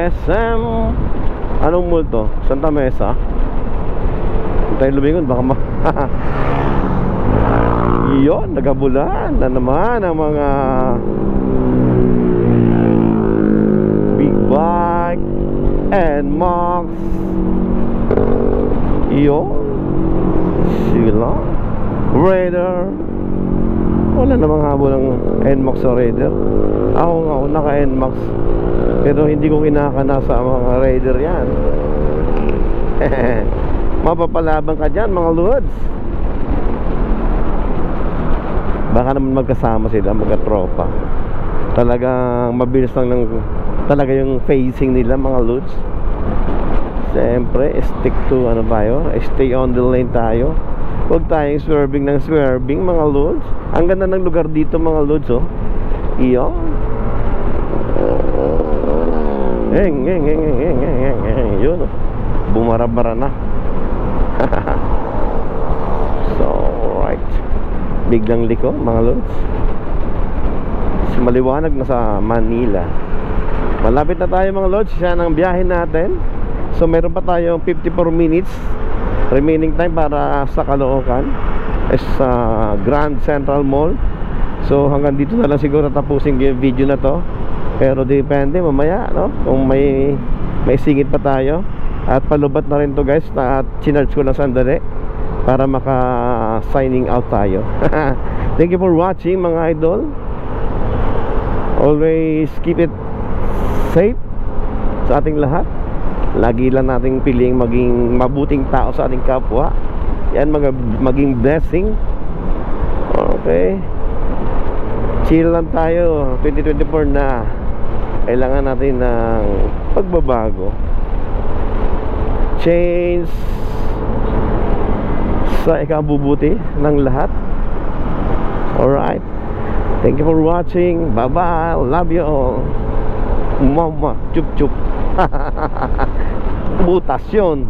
SM. Anong mall to? Santa Mesa. Tayo lumingon baka yun, nagabulan na naman ang mga big bike and Max. Yun sila Raider. Wala namang habol ng NMAX o Raider. Ako nga, naka NMAX, pero hindi ko kinakana sa mga Raider yan. Mapapalaban ka dyan mga lods. Baka naman magkasama sila, magkatropa. Talagang mabilis lang talaga yung facing nila mga lods. Siyempre, stick to ano tayo, stay on the lane tayo. Huwag tayong swerving ng swerving mga lods. Ang ganda ng lugar dito mga lods, oh. Iyon. Yun, oh. Bumarabara na. So, right. Biglang liko mga lods. Maliwanag na sa Manila. Malapit na tayo mga lods. Siya ng biyahe natin. So meron pa tayong 54 minutes remaining time para sa Caloocan, sa Grand Central Mall. So hanggang dito na lang siguro tapusin yung video na to. Pero depende mamaya, no? Kung may singit pa tayo. At palubat na rin to guys. At chinarge ko lang sandali para maka signing out tayo. Thank you for watching mga idol. Always keep it safe sa ating lahat. Lagi lang nating piling maging mabuting tao sa ating kapwa. Yan, maging blessing. Okay, chill lang tayo. 2024 na. Kailangan natin ng pagbabago, change sa ikabubuti ng lahat. Alright, thank you for watching. Bye bye, love you all. Mama, chup chup. Butas yun.